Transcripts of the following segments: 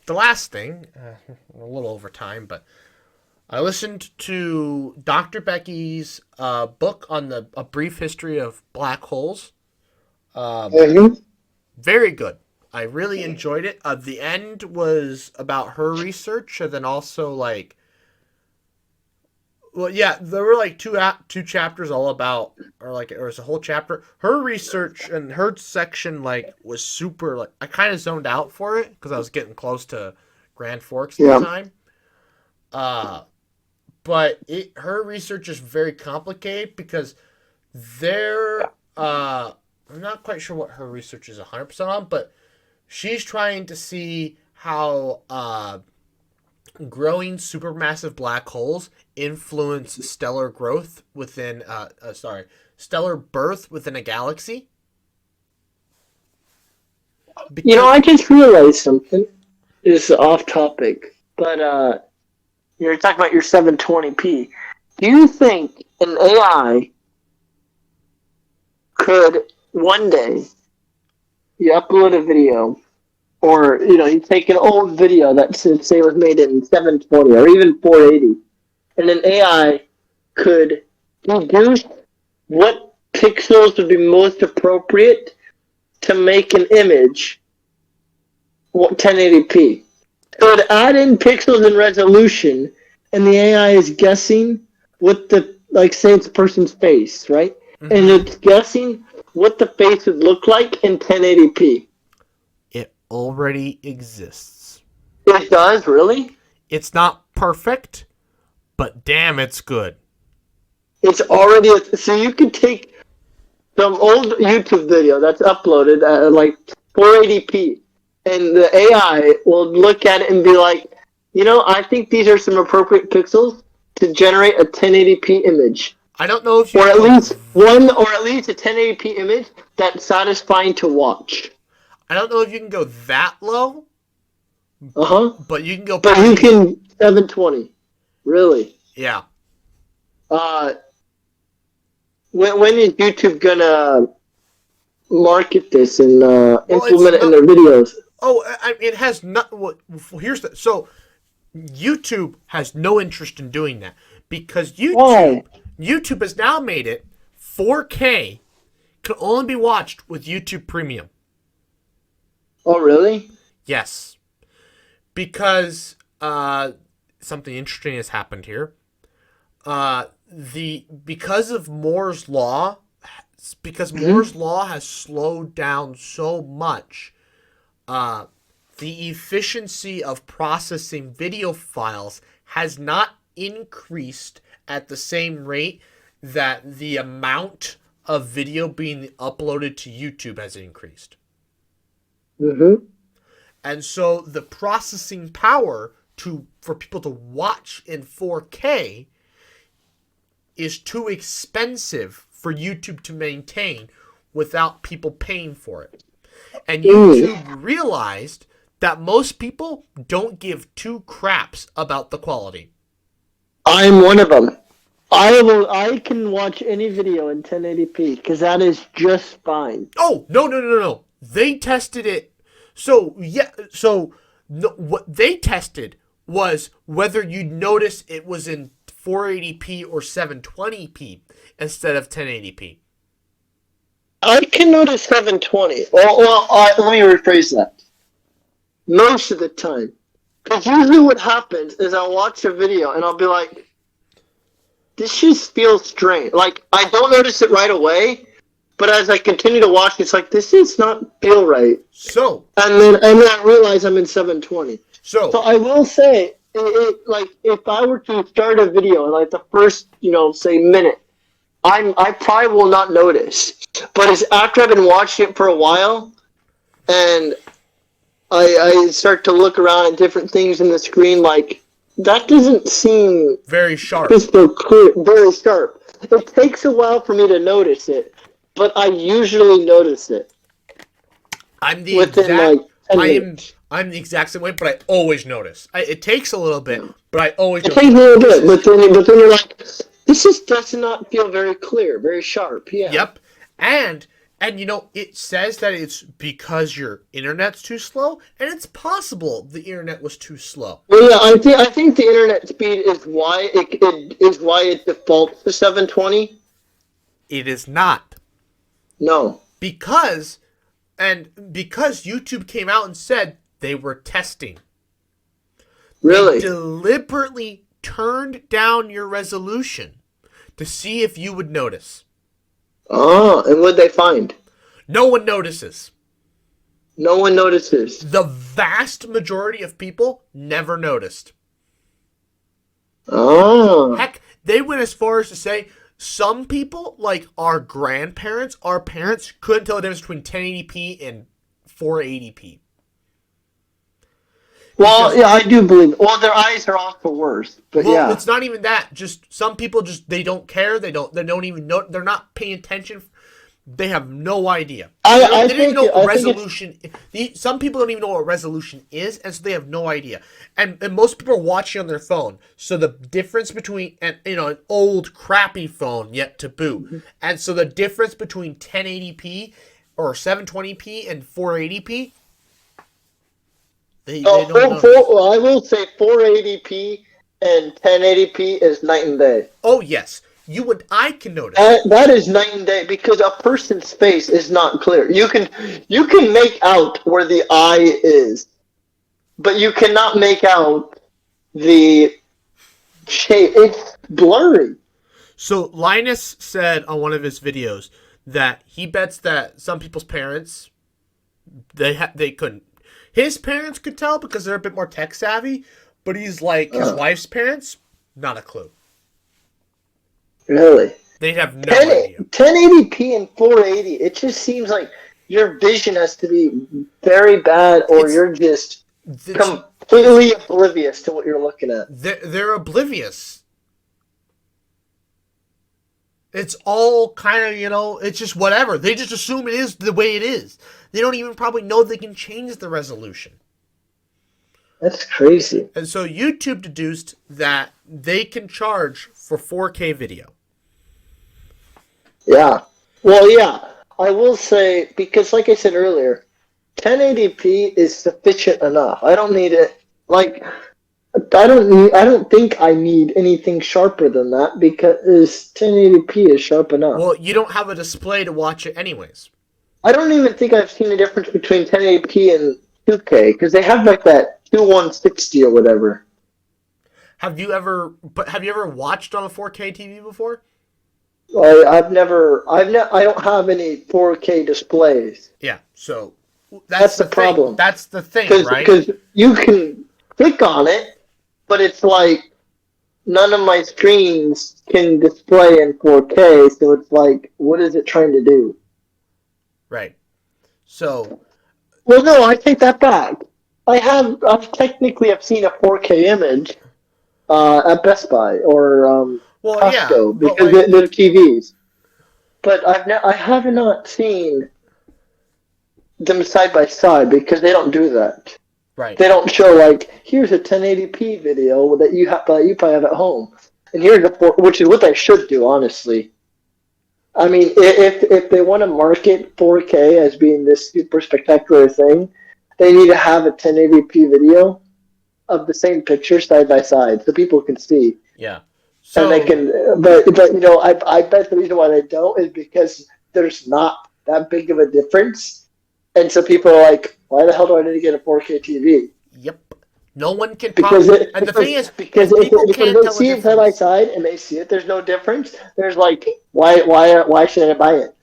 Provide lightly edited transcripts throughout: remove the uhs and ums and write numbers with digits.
the last thing, a little over time, but I listened to Dr. Becky's book on a brief history of black holes. Mm-hmm. Very good. I really enjoyed it. The end was about her research, and then also like, well, yeah, there were like two chapters all about, or like it was a whole chapter. Her research and her section like was super. Like I kind of zoned out for it because I was getting close to Grand Forks at the Yeah. time. But her research is very complicated because there. I'm not quite sure what her research is 100% on, but she's trying to see how growing supermassive black holes influence stellar growth within stellar birth within a galaxy. I just realized something. It's off topic, but you're talking about your 720p. Do you think an AI could one day you upload a video, or you take an old video that say was made in 720 or even 480, and an AI could deduce what pixels would be most appropriate to make an image 1080p. So it add in pixels and resolution, and the AI is guessing what say it's a person's face, right? Mm-hmm. And it's guessing what the face would look like in 1080p. It already exists. It does, really? It's not perfect, but damn, it's good. It's already... So you could take some old YouTube video that's uploaded at like 480p, and the AI will look at it and be like, I think these are some appropriate pixels to generate a 1080p image. I don't know if you... Or at least a 1080p image that's satisfying to watch. I don't know if you can go that low. Uh-huh. But you can go... But you can 720. Really? Yeah. When is YouTube gonna market this and implement it in their videos? Oh, it has not... Here's the... So, YouTube has no interest in doing that. Because YouTube has now made it 4K can only be watched with YouTube Premium. Oh, really? Yes. Because something interesting has happened here. Because of Moore's Law, Moore's Law has slowed down so much, the efficiency of processing video files has not increased at the same rate that the amount of video being uploaded to YouTube has increased. Mm-hmm. And so the processing power for people to watch in 4K is too expensive for YouTube to maintain without people paying for it. And YouTube realized that most people don't give two craps about the quality. I'm one of them. I can watch any video in 1080p because that is just fine. Oh, no. They tested it. What they tested was whether you'd notice it was in 480p or 720p instead of 1080p. I can notice 720. Well, let me rephrase that. Most of the time. Because usually what happens is I'll watch a video and I'll be like, this just feels strange. Like, I don't notice it right away, but as I continue to watch, it's like, this does not feel right. And then I realize I'm in 720. So I will say, like, if I were to start a video in like the first, say minute, I probably will not notice. But it's after I've been watching it for a while, and I start to look around at different things in the screen, like, that doesn't seem very sharp. Crystal clear, very sharp. It takes a while for me to notice it, but I usually notice it. I'm the exact same way, but I always notice. It takes a little bit, but I always notice. It takes a little bit, but then you're like, this just does not feel very clear, very sharp. Yeah. Yep. And And it says that it's because your internet's too slow, and it's possible the internet was too slow. Well, yeah, I think the internet speed is why it defaults to 720. It is not. No, Because YouTube came out and said they were testing. They really. deliberately turned down your resolution to see if you would notice. Oh, and what'd they find? No one notices. No one notices. The vast majority of people never noticed. Oh. Heck, they went as far as to say some people, like our grandparents, our parents, couldn't tell the difference between 1080p and 480p. Well, yeah, I do believe. Well, their eyes are also worse, but Well, yeah. it's not even that. Just some people they don't care. They don't even know. They're not paying attention. They have no idea. They don't even know what resolution. Some people don't even know what resolution is, and so they have no idea. And most people are watching on their phone. So the difference between an old crappy phone yet to boot, and so the difference between 1080p or 720p and 480p. They don't know. I will say 480p and 1080p is night and day. Oh yes, I can notice. That is night and day because a person's face is not clear. You can make out where the eye is, but you cannot make out the shape. It's blurry. So Linus said on one of his videos that he bets that some people's parents they couldn't. His parents could tell because they're a bit more tech savvy, but he's like his wife's parents, not a clue. Really? They'd have no idea. 1080p and 480, it just seems like your vision has to be very bad or you're just completely oblivious to what you're looking at. They're oblivious. It's all kind of, it's just whatever. They just assume it is the way it is. They don't even probably know they can change the resolution. That's crazy. And so YouTube deduced that they can charge for 4K video. Yeah. Well, yeah. I will say, because like I said earlier, 1080p is sufficient enough. I don't need it. Like, I don't think I need anything sharper than that because 1080p is sharp enough. Well, you don't have a display to watch it anyways. I don't even think I've seen the difference between 1080p and 2K because they have like that 2160 or whatever. Have you ever watched on a 4K TV before? I don't have any 4K displays. Yeah, so that's the problem. That's the thing, right? Because you can click on it, but it's like none of my screens can display in 4K, so it's like, what is it trying to do? Right. So. Well, no, I take that back. I've technically seen a 4K image at Best Buy or Costco because they're TVs. But I have not seen them side by side because they don't do that. Right. They don't show like here's a 1080p video that you probably have at home, and here's which is what they should do, honestly. I mean, if they want to market 4K as being this super spectacular thing, they need to have a 1080p video of the same picture side by side so people can see. Yeah. So, and they can, but I bet the reason why they don't is because there's not that big of a difference, and so people are like, why the hell do I need to get a 4K TV? Yep. No one can the thing is, because if they see it side by side and they see it, there's no difference. There's like, why should I buy it?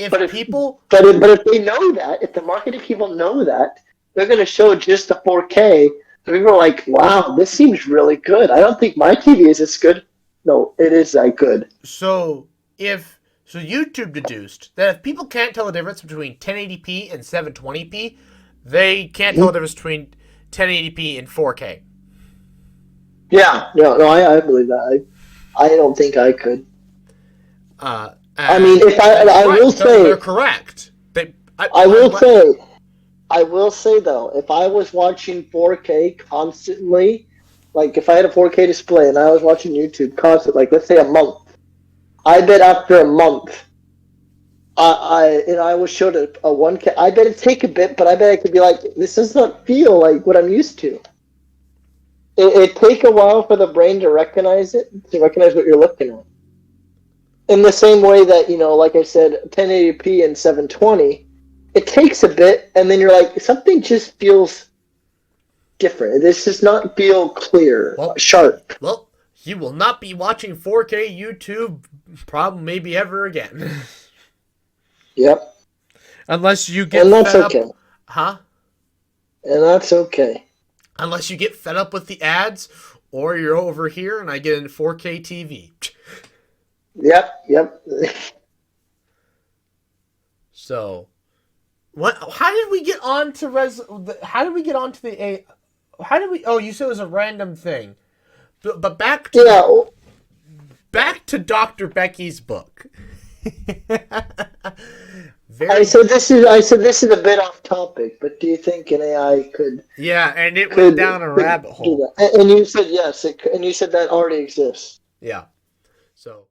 But if they know that, if the marketing people know that, they're going to show just the 4K. So people are like, wow, this seems really good. I don't think my TV is as good. No, it is that good. So YouTube deduced that if people can't tell the difference between 1080p and 720p, they can't tell the difference between 1080p and 4K. Yeah, no, I believe that. I don't think I could. I mean, if I will say they're correct. I will say though, if I was watching 4K constantly, like if I had a 4K display and I was watching YouTube constantly, like let's say a month, I bet after a month, I was showed a 1K. I bet it'd take a bit, but I bet I could be like, this does not feel like what I'm used to. It'd take a while for the brain to recognize it, to recognize what you're looking at. In the same way that, like I said, 1080p and 720, it takes a bit, and then you're like, something just feels different. This does not feel clear, sharp. Well, you will not be watching 4K YouTube probably maybe ever again. Yep. Unless you get And that's fed up. okay. Huh? And that's okay. Unless you get fed up with the ads, or you're over here and I get a 4K TV. Yep. So, what? How did we get on to How did we get on to the A? How did we? Oh, you said it was a random thing. But back to Dr. Becky's book. I said this is a bit off topic, but do you think an AI could? Yeah, and it went down a rabbit hole. And you said yes, and you said that already exists. Yeah. So